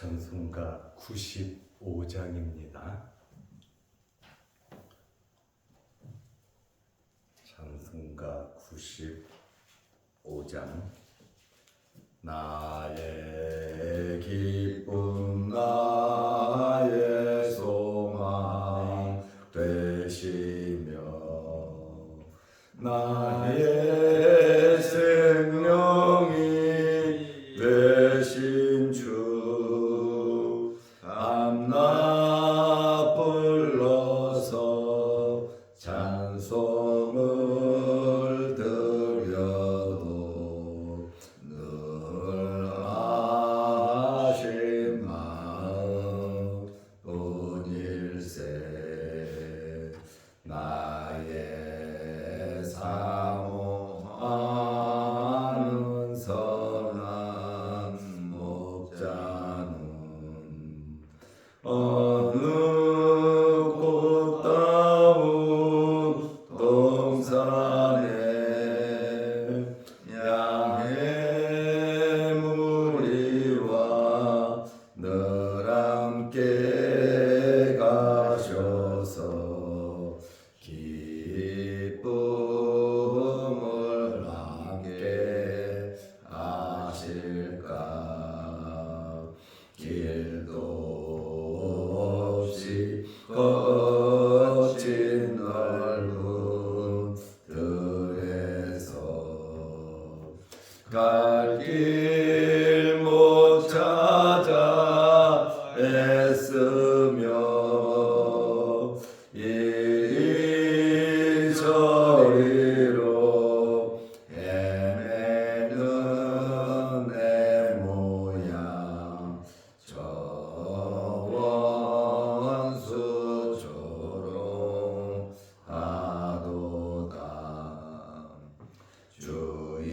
찬송가 95장입니다. 찬송가 95장. 나의 기쁨 나의 소망 되시며 나의 생명이 되신 주 밤낮 불러서 찬송을 드려도 늘 아신 마음 뿐일세. 나의 사모하는 선한 목자는 어느 꽃다운 동산에 양의 무리와 늘 함께 가셔서 기쁨을 함께 하실까. 길도 없이 거친 넓은 들에서 갈 길 못 찾아 애쓰며 이리 저리로 헤매는 내 모양 저 원수처럼 하도다. 주의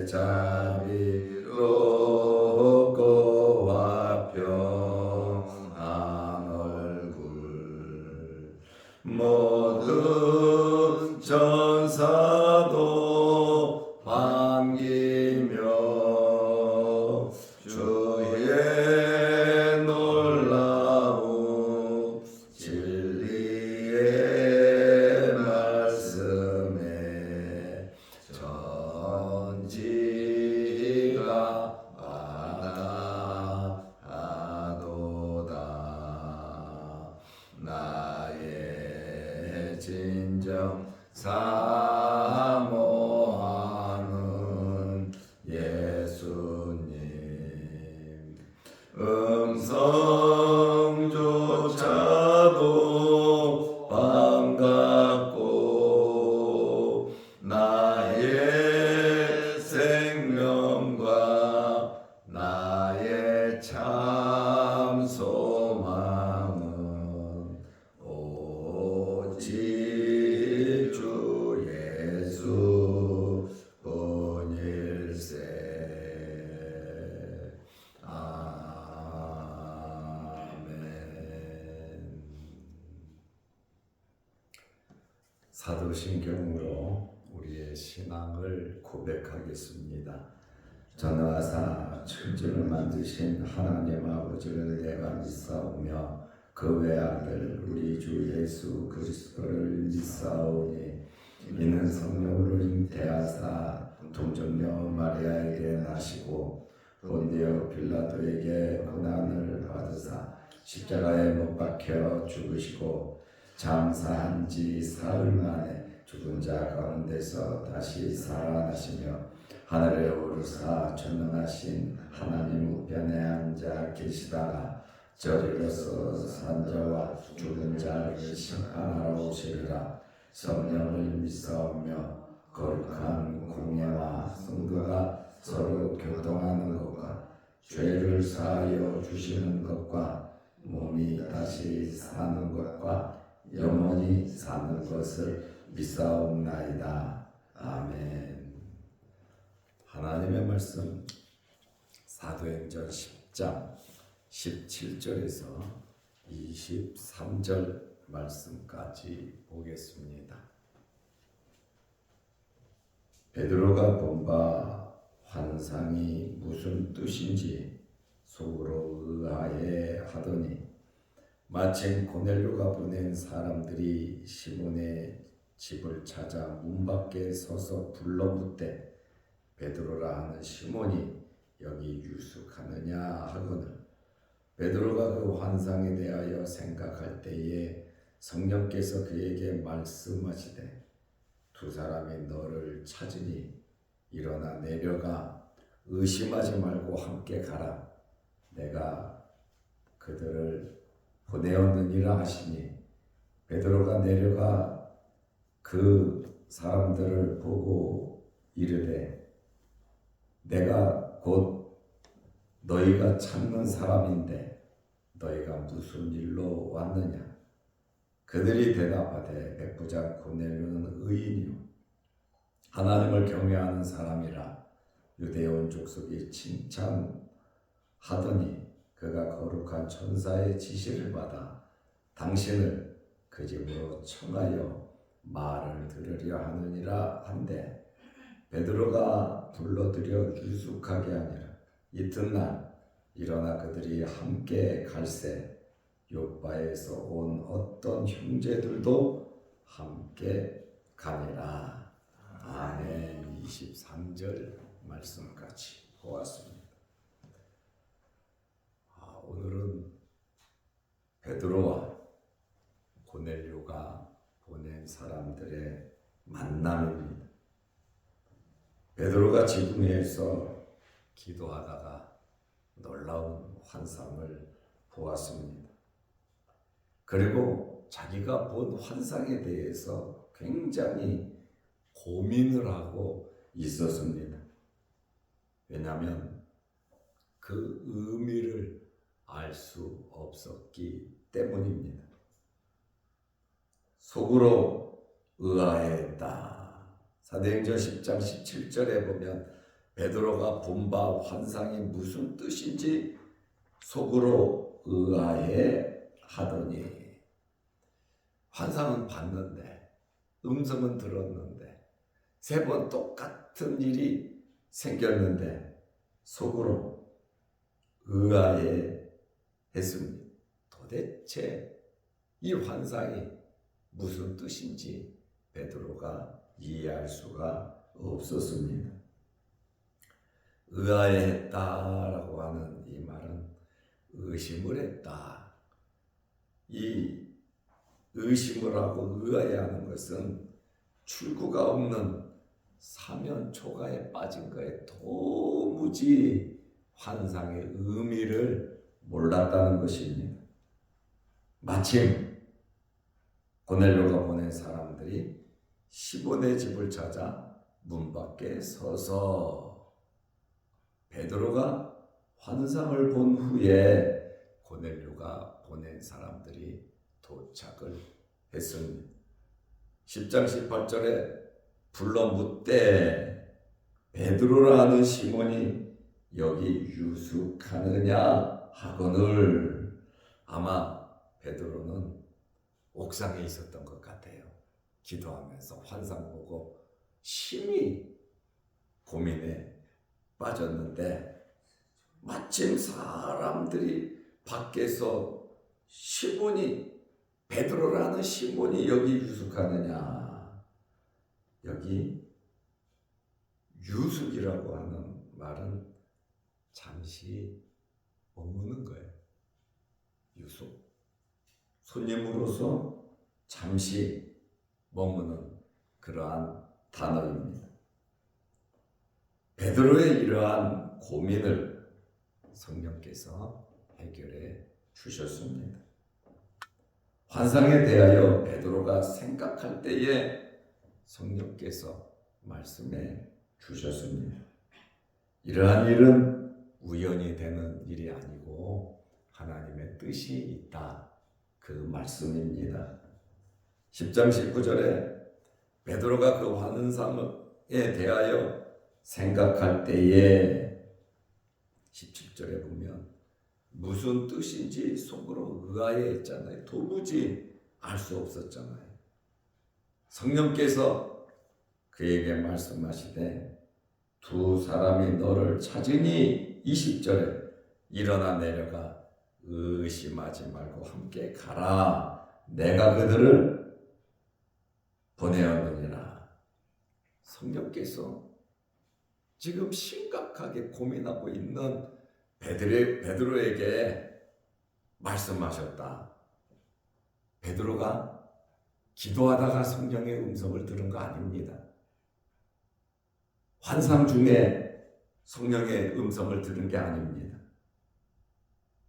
자비롭고 화평한 얼굴 모든 천사도 반기며 주의 놀라운 진리의 말씀에 전지가 바라하도다. 나의 진정 사모하는 예수님 음성조차도 반갑고 나의 생명과 나의 참 소망은 오직 주 예수 뿐일세. 아멘. 사도신경으로 우리의 신앙을 고백하겠습니다. 전하사 천지를 만드신 하나님 아버지를 내가 믿사오며 그 외아들 우리 주 예수 그리스도를 믿사오니 이는 성령으로 잉태하사 동정녀 마리아에게 나시고 본디오 빌라도에게 고난을 받으사 십자가에 못 박혀 죽으시고 장사한 지 사흘 만에 죽은 자 가운데서 다시 살아나시며 하늘에 오르사 전능하신 하나님 우편에 앉아 계시다가 저리로서 산자와 죽은 자를 심판하러 오시리라. 성령을 믿사오며 거룩한 공예와 성도가 서로 교통하는 것과 죄를 사하여 주시는 것과 몸이 다시 사는 것과 영원히 사는 것을 믿사옵나이다. 아멘. 하나님의 말씀 사도행전 10장 17절에서 23절 말씀까지 보겠습니다. 베드로가 본 바 환상이 무슨 뜻인지 속으로 의아해 하더니 마침 고넬료가 보낸 사람들이 시몬의 집을 찾아 문 밖에 서서 불러묻되 베드로라 하는 시몬이 여기 유숙하느냐 하거늘 베드로가 그 환상에 대하여 생각할 때에 성령께서 그에게 말씀하시되 두 사람이 너를 찾으니 일어나 내려가 의심하지 말고 함께 가라. 내가 그들을 보내었느니라 하시니 베드로가 내려가 그 사람들을 보고 이르되 내가 곧 너희가 찾는 사람인데 너희가 무슨 일로 왔느냐? 그들이 대답하되 백부장 고넬료는 의인이요 하나님을 경외하는 사람이라 유대온 족속이 칭찬하더니 그가 거룩한 천사의 지시를 받아 당신을 그 집으로 청하여 말을 들으려 하느니라 한데 베드로가 불러들여 유숙하게 하니라. 이튿날 일어나 그들이 함께 갈새 요바에서 온 어떤 형제들도 함께 가니라. 아멘. 23절 말씀까지 보았습니다. 오늘은 베드로와 고넬료가 보낸 사람들의 만남입니다. 베드로가 지붕 위에서 기도하다가 놀라운 환상을 보았습니다. 그리고 자기가 본 환상에 대해서 굉장히 고민을 하고 있었습니다. 왜냐하면 그 의미를 알 수 없었기 때문입니다. 속으로 의아해했다. 사도행전 10장 17절에 보면 베드로가 본 바 환상이 무슨 뜻인지 속으로 의아해 하더니 환상은 봤는데 음성은 들었는데 3번 똑같은 일이 생겼는데 속으로 의아해 했습니다. 도대체 이 환상이 무슨 뜻인지 베드로가 이해할 수가 없었습니다. 의아해했다라고 하는 이 말은 의심을 했다. 이 의심을 하고 의아해하는 것은 출구가 없는 사면초가에 빠진 거에 도무지 환상의 의미를 몰랐다는 것입니다. 마침 고넬료가 보낸 사람들이 시몬의 집을 찾아 문 밖에 서서 베드로가 환상을 본 후에 고넬료가 보낸 사람들이 도착을 했습니다. 10장 18절에 불러 묻되 베드로라는 시몬이 여기 유숙하느냐 하거늘 아마 베드로는 옥상에 있었던 것 같아요. 기도하면서 환상 보고 심히 고민에 빠졌는데 마침 사람들이 밖에서 시몬이 베드로라는 시몬이 여기 유숙하느냐. 여기 유숙이라고 하는 말은 잠시 머무는 거예요. 유숙. 손님으로서 잠시 머무는 그러한 단어입니다. 베드로의 이러한 고민을 성령께서 해결해 주셨습니다. 환상에 대하여 베드로가 생각할 때에 성령께서 말씀해 주셨습니다. 이러한 일은 우연히 되는 일이 아니고 하나님의 뜻이 있다. 그 말씀입니다. 10장 19절에 베드로가 그 환상에 대하여 생각할 때에 17절에 보면 무슨 뜻인지 속으로 의아해했잖아요. 도무지 알 수 없었잖아요. 성령께서 그에게 말씀하시되 두 사람이 너를 찾으니 20절에 일어나 내려가 의심하지 말고 함께 가라. 내가 그들을 보내었느니라. 성령께서 지금 심각하게 고민하고 있는 베드로에게 말씀하셨다. 베드로가 기도하다가 성령의 음성을 들은 거 아닙니다. 환상 중에 성령의 음성을 들은 게 아닙니다.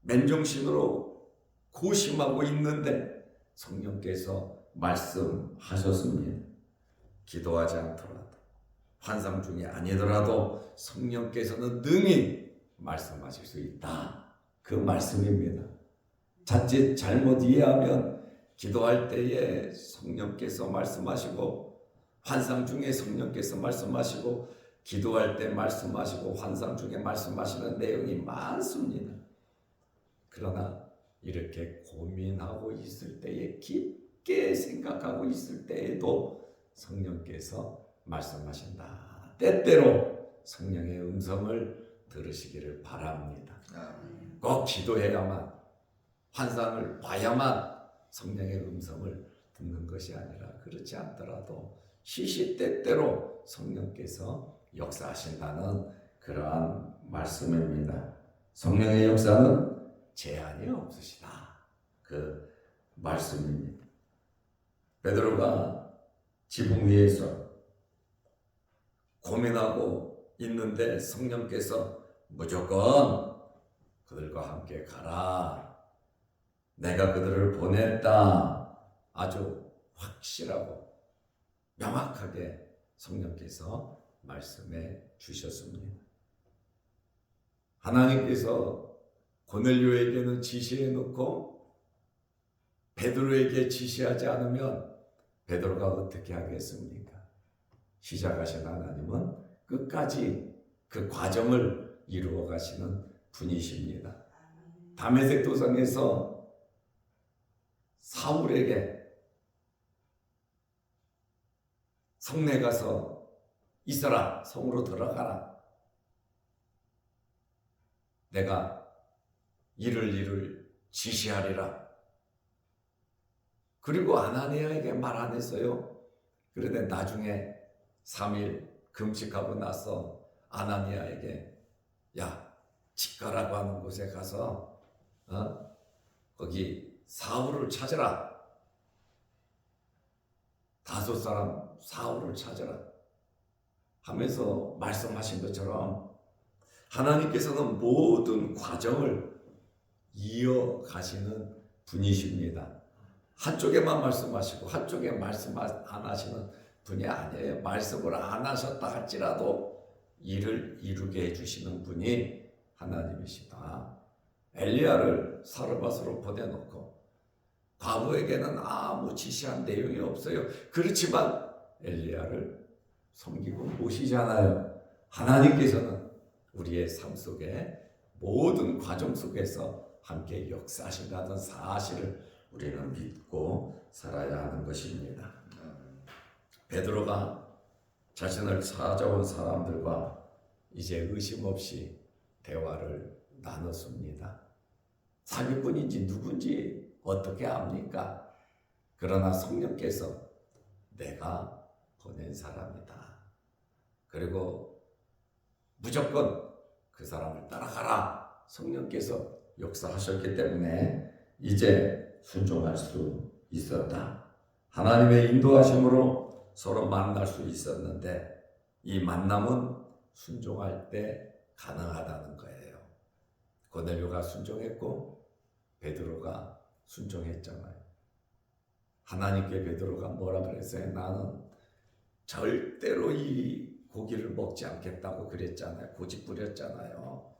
맨정신으로 고심하고 있는데 성령께서 말씀하셨습니다. 기도하지 않더라도, 환상 중에 아니더라도 성령께서는 능히 말씀하실 수 있다. 그 말씀입니다. 자칫 잘못 이해하면 기도할 때에 성령께서 말씀하시고, 환상 중에 성령께서 말씀하시고, 기도할 때 말씀하시고, 환상 중에 말씀하시는 내용이 많습니다. 그러나 이렇게 고민하고 있을 때에, 깊게 생각하고 있을 때에도 성령께서 말씀하신다. 때때로 성령의 음성을 들으시기를 바랍니다. 꼭 기도해야만, 환상을 봐야만 성령의 음성을 듣는 것이 아니라, 그렇지 않더라도 시시때때로 성령께서 역사하신다는 그러한 말씀입니다. 성령의 역사는 제한이 없으시다. 그 말씀입니다. 베드로가 지붕 위에서 고민하고 있는데 성령께서 무조건 그들과 함께 가라. 내가 그들을 보냈다. 아주 확실하고 명확하게 성령께서 말씀해 주셨습니다. 하나님께서 고넬료에게는 지시해 놓고 베드로에게 지시하지 않으면 베드로가 어떻게 하겠습니까? 시작하신 하나님은 끝까지 그 과정을 이루어 가시는 분이십니다. 다메섹 도상에서 사울에게 성내 가서 있어라, 성으로 들어가라, 내가 이를 지시하리라. 그리고 아나니아에게 말 안 했어요. 그런데 나중에 3일 금식하고 나서 아나니아에게, 야, 직가라고 하는 곳에 가서 거기 사울을 찾으라. 다섯 사람 사울을 찾으라 하면서 말씀하신 것처럼 하나님께서는 모든 과정을 이어가시는 분이십니다. 한쪽에만 말씀하시고 한쪽에 말씀 안 하시는 분이 아니에요. 말씀을 안 하셨다 할지라도 일을 이루게 해주시는 분이 하나님이시다. 엘리야를 사르밧으로 보내놓고 과부에게는 아무 지시한 내용이 없어요. 그렇지만 엘리야를 섬기고 모시잖아요. 하나님께서는 우리의 삶 속에 모든 과정 속에서 함께 역사하신다는 사실을 우리는 믿고 살아야 하는 것입니다. 베드로가 자신을 찾아온 사람들과 이제 의심 없이 대화를 나눴습니다. 사기꾼인지 누군지 어떻게 압니까? 그러나 성령께서 내가 보낸 사람이다. 그리고 무조건 그 사람을 따라가라. 성령께서 역사하셨기 때문에 이제 순종할 수 있었다. 하나님의 인도하심으로 서로 만날 수 있었는데 이 만남은 순종할 때 가능하다는 거예요. 고넬료가 순종했고 베드로가 순종했잖아요. 하나님께 베드로가 뭐라 그랬어요? 나는 절대로 이 고기를 먹지 않겠다고 그랬잖아요. 고집 부렸잖아요.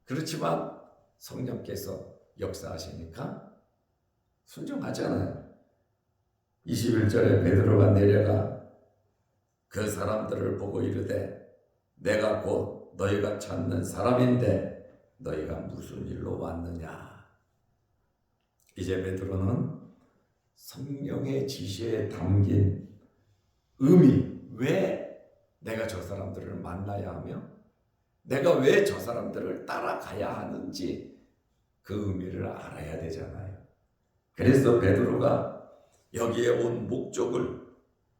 그렇지만 성령께서 역사하시니까 순종하잖아요. 21절에 베드로가 내려가 그 사람들을 보고 이르되 내가 곧 너희가 찾는 사람인데 너희가 무슨 일로 왔느냐. 이제 베드로는 성령의 지시에 담긴 의미, 왜 내가 저 사람들을 만나야 하며 내가 왜 저 사람들을 따라가야 하는지 그 의미를 알아야 되잖아요. 그래서 베드로가 여기에 온 목적을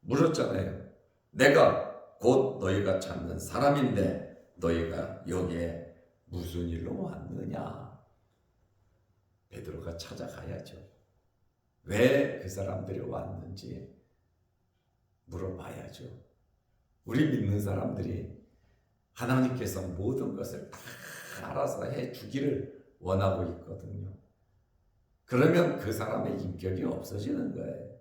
물었잖아요. 내가 곧 너희가 찾는 사람인데 너희가 여기에 무슨 일로 왔느냐? 베드로가 찾아가야죠. 왜 그 사람들이 왔는지 물어봐야죠. 우리 믿는 사람들이 하나님께서 모든 것을 다 알아서 해주기를 원하고 있거든요. 그러면 그 사람의 인격이 없어지는 거예요.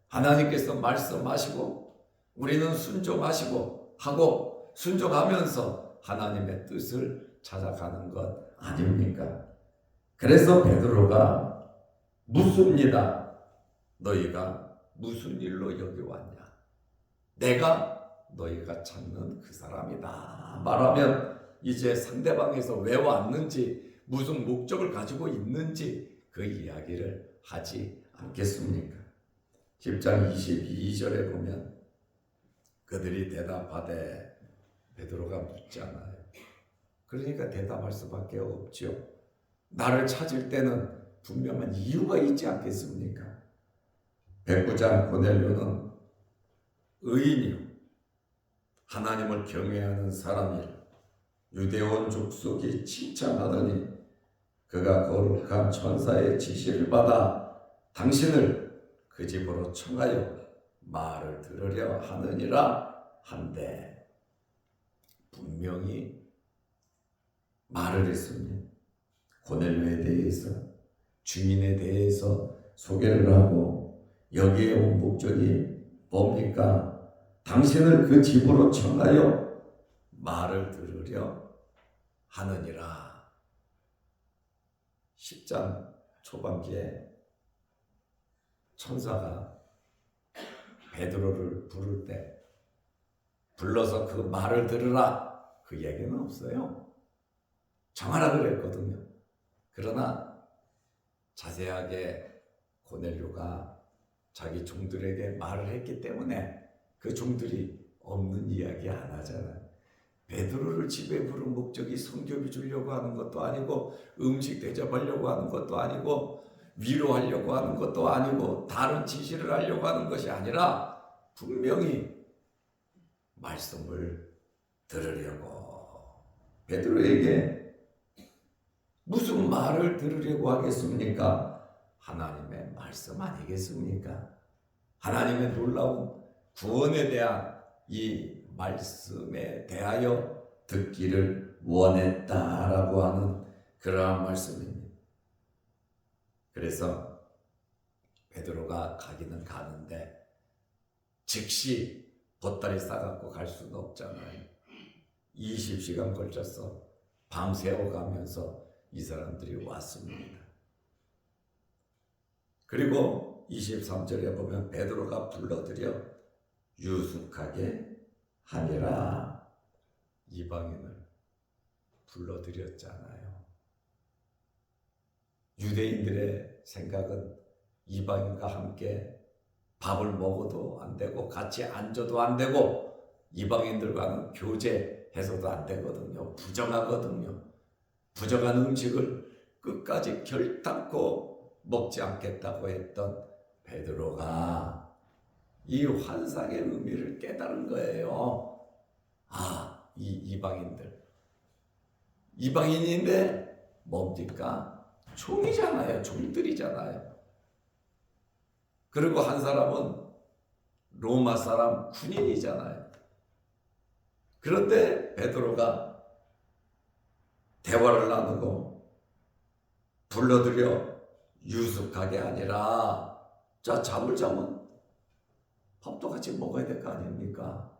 하나님께서 말씀하시고 우리는 순종하시고 하고 순종하면서 하나님의 뜻을 찾아가는 것 아닙니까? 그래서 베드로가 묻습니다. 너희가 무슨 일로 여기 왔냐? 내가 너희가 찾는 그 사람이다 말하면 이제 상대방에서 왜 왔는지 무슨 목적을 가지고 있는지 그 이야기를 하지 않겠습니까? 10장 22절에 보면 그들이 대답하되 베드로가 묻잖아요. 그러니까 대답할 수밖에 없죠. 나를 찾을 때는 분명한 이유가 있지 않겠습니까? 백부장 고넬료는 의인이요 하나님을 경외하는 사람이라 유대온 족속이 칭찬하더니 그가 거룩한 천사의 지시를 받아 당신을 그 집으로 청하여 말을 들으려 하느니라 한데 분명히 말을 했습니다. 고넬료에 대해서 주인에 대해서 소개를 하고 여기에 온 목적이 뭡니까? 당신을 그 집으로 청하여 말을 들으려 하느니라. 10장 초반기에 천사가 베드로를 부를 때 불러서 그 말을 들으라 그 얘기는 없어요. 청하라 그랬거든요. 그러나 자세하게 고넬료가 자기 종들에게 말을 했기 때문에 그 종들이 없는 이야기 안 하잖아요. 베드로를 집에 부른 목적이 성교비 주려고 하는 것도 아니고 음식 대접하려고 하는 것도 아니고 위로하려고 하는 것도 아니고 다른 지시를 하려고 하는 것이 아니라 분명히 말씀을 들으려고. 베드로에게 무슨 말을 들으려고 하겠습니까? 하나님의 말씀 아니겠습니까? 하나님의 놀라운 구원에 대한 이 말씀에 대하여 듣기를 원했다라고 하는 그러한 말씀입니다. 그래서 베드로가 가기는 가는데 즉시 보따리 싸갖고 갈 수는 없잖아요. 20시간 걸쳐서 밤새워 가면서 이 사람들이 왔습니다. 그리고 23절에 보면 베드로가 불러들여 유숙하게 하니라. 이방인을 불러들였잖아요. 유대인들의 생각은 이방인과 함께 밥을 먹어도 안 되고 같이 앉아도 안 되고 이방인들과는 교제해서도 안 되거든요. 부정하거든요. 부정한 음식을 끝까지 결단코 먹지 않겠다고 했던 베드로가 이 환상의 의미를 깨달은 거예요. 아, 이 이방인인데 뭡니까? 종이잖아요. 종들이잖아요. 그리고 한 사람은 로마 사람 군인이잖아요. 그런데 베드로가 대화를 나누고 불러들여 유숙하게 아니라 자 잠을 자면 밥도 같이 먹어야 될 거 아닙니까?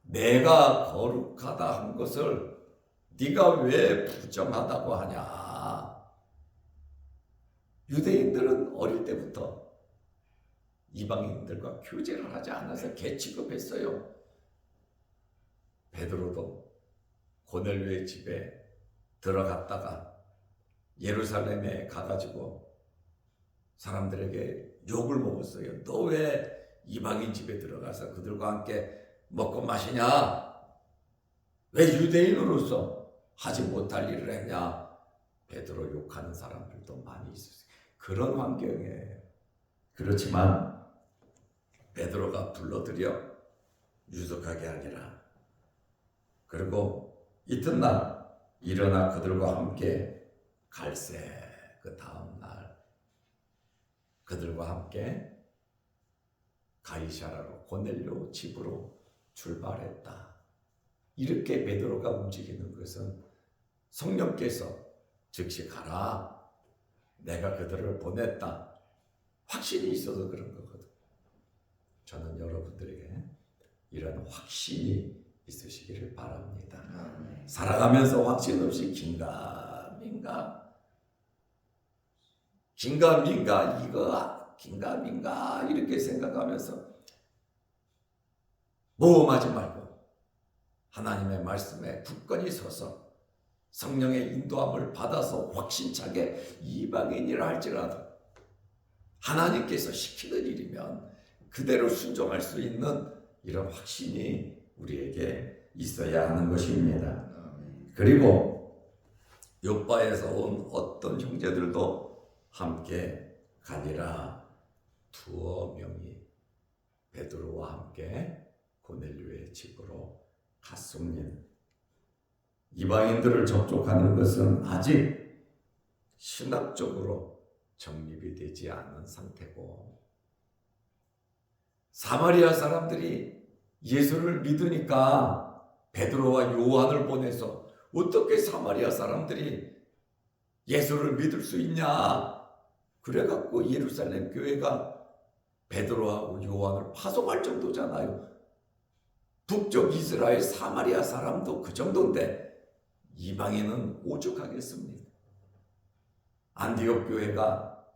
내가 거룩하다 한 것을 네가 왜 부정하다고 하냐? 유대인들은 어릴 때부터 이방인들과 교제를 하지 않아서 개 취급했어요. 베드로도 고넬료의 집에 들어갔다가 예루살렘에 가가지고 사람들에게 욕을 먹었어요. 너 왜 이방인 집에 들어가서 그들과 함께 먹고 마시냐? 왜 유대인으로서 하지 못할 일을 했냐? 베드로 욕하는 사람들도 많이 있었어요. 그런 환경이에요. 그렇지만 베드로가 불러들여 유숙하게 하니라. 그리고 이튿날 일어나 그들과 함께 갈새 그 다음 날 그들과 함께 가이사라로 고넬료 집으로 출발했다. 이렇게 베드로가 움직이는 것은 성령께서 즉시 가라. 내가 그들을 보냈다. 확신이 있어서 그런 거거든. 저는 여러분들에게 이런 확신이 있으시기를 바랍니다. 살아가면서 확신 없이 긴가민가 이거 긴가민가 이렇게 생각하면서 모험하지 말고 하나님의 말씀에 굳건히 서서 성령의 인도함을 받아서 확신차게 이방인이라 할지라도 하나님께서 시키는 일이면 그대로 순종할 수 있는 이런 확신이 우리에게 있어야 하는 것입니다. 그리고 요바에서 온 어떤 형제들도 함께 가니라. 두어 명이 베드로와 함께 고넬료의 집으로 갔습니다. 이방인들을 접촉하는 것은 아직 신학적으로 정립이 되지 않은 상태고, 사마리아 사람들이 예수를 믿으니까 베드로와 요한을 보내서 어떻게 사마리아 사람들이 예수를 믿을 수 있냐? 그래갖고 예루살렘 교회가 베드로하고 요한을 파송할 정도잖아요. 북쪽 이스라엘 사마리아 사람도 그 정도인데 이방인은 오죽하겠습니까? 안디옥 교회가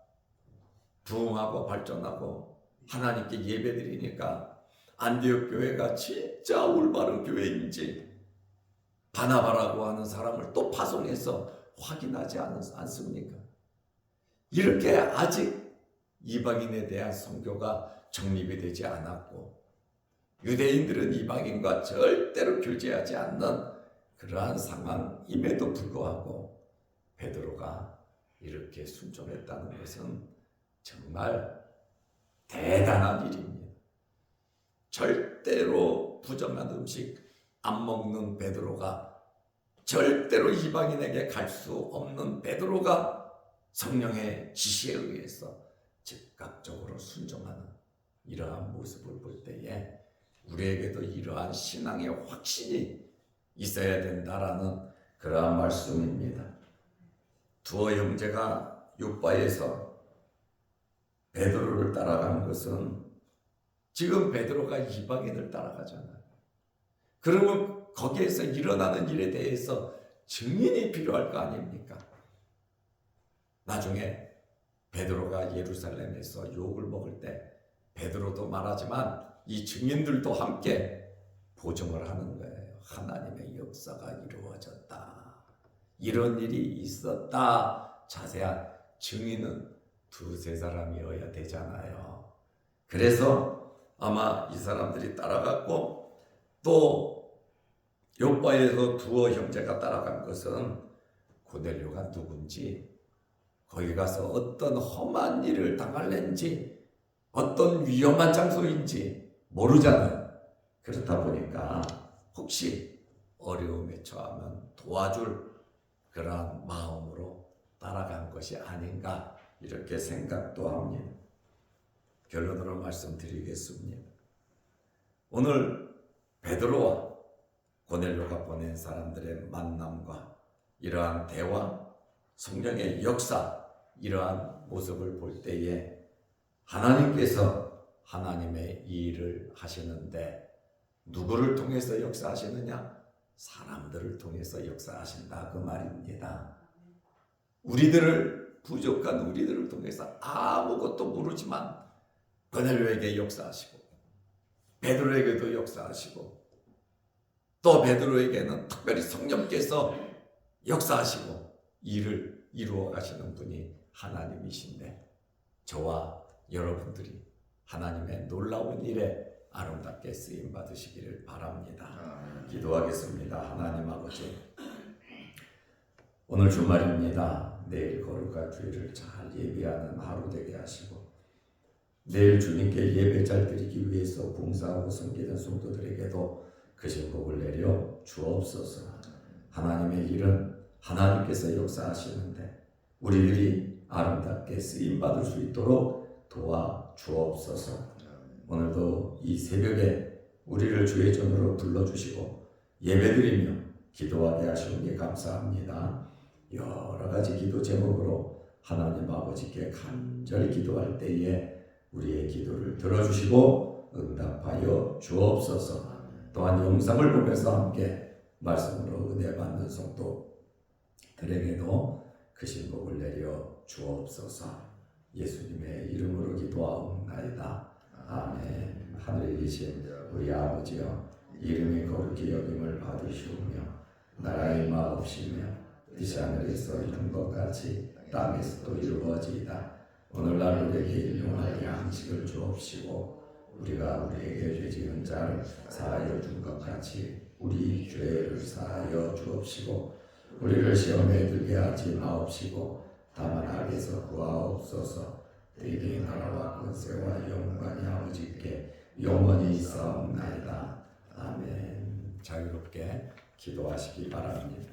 부흥하고 발전하고 하나님께 예배드리니까 안디옥 교회가 진짜 올바른 교회인지 바나바라고 하는 사람을 또 파송해서 확인하지 않습니까? 이렇게 아직 이방인에 대한 선교가 정립이 되지 않았고 유대인들은 이방인과 절대로 교제하지 않는 그러한 상황임에도 불구하고 베드로가 이렇게 순종했다는 것은 정말 대단한 일입니다. 절대로 부정한 음식 안 먹는 베드로가, 절대로 이방인에게 갈 수 없는 베드로가 성령의 지시에 의해서 즉각적으로 순종하는 이러한 모습을 볼 때에 우리에게도 이러한 신앙의 확신이 있어야 된다라는 그러한 말씀입니다. 두어 형제가 요바에서 베드로를 따라간 것은 지금 베드로가 이방인을 따라가잖아요. 그러면 거기에서 일어나는 일에 대해서 증인이 필요할 거 아닙니까? 나중에 베드로가 예루살렘에서 욕을 먹을 때 베드로도 말하지만 이 증인들도 함께 보증을 하는 거예요. 하나님의 역사가 이루어졌다. 이런 일이 있었다. 자세한 증인은 두세 사람이어야 되잖아요. 그래서 아마 이 사람들이 따라갔고 또 요바에서 두어 형제가 따라간 것은 고넬료가 누군지, 거기 가서 어떤 험한 일을 당할는지, 어떤 위험한 장소인지 모르잖아요. 그렇다 보니까 혹시 어려움에 처하면 도와줄 그러한 마음으로 따라간 것이 아닌가 이렇게 생각도 합니다. 결론으로 말씀드리겠습니다. 오늘 베드로와 고넬료가 보낸 사람들의 만남과 이러한 대화, 성령의 역사, 이러한 모습을 볼 때에 하나님께서 하나님의 일을 하시는데 누구를 통해서 역사하시느냐? 사람들을 통해서 역사하신다 그 말입니다. 부족한 우리들을 통해서 아무것도 모르지만 고넬료에게 역사하시고 베드로에게도 역사하시고 또 베드로에게는 특별히 성령께서 역사하시고 일을 이루어 가시는 분이 하나님이신데 저와 여러분들이 하나님의 놀라운 일에 아름답게 쓰임 받으시기를 바랍니다. 기도하겠습니다. 하나님 아버지, 오늘 주말입니다. 내일 거룩한 주일을 잘 예배하는 하루 되게 하시고 내일 주님께 예배 잘 드리기 위해서 봉사하고 섬기는 성도들에게도 크신 복을 내려 주옵소서. 하나님의 일은 하나님께서 역사하시는데 우리들이 아름답게 쓰임받을 수 있도록 도와 주옵소서. 오늘도 이 새벽에 우리를 주의 전으로 불러주시고 예배드리며 기도하게 하시는 게 감사합니다. 여러 가지 기도 제목으로 하나님 아버지께 간절히 기도할 때에 우리의 기도를 들어주시고 응답하여 주옵소서. 또한 영상을 보면서 함께 말씀으로 은혜 받는 성도들에게도 크신 복을 내려 주옵소서. 예수님의 이름으로 기도하옵나이다. 아멘. 하늘에 계신 우리 아버지여, 이름이 거룩히 여김을 받으시오며 나라의 마옵시며 뜻이 하늘에서 이룬 것 같이 땅에서도 이루어지이다. 오늘날 우리에게 일용할 양식을 주옵시고 우리가 우리에게 죄 지은 자를 사하여 준 것 같이 우리 죄를 사하여 주옵시고 우리를 시험에 들게 하지 마옵시고 다만 악에서 구하옵소서. 너희의 나라와 권세와 영광이 아버지께 영원히 있사옵나이다. 아멘. 자유롭게 기도하시기 바랍니다.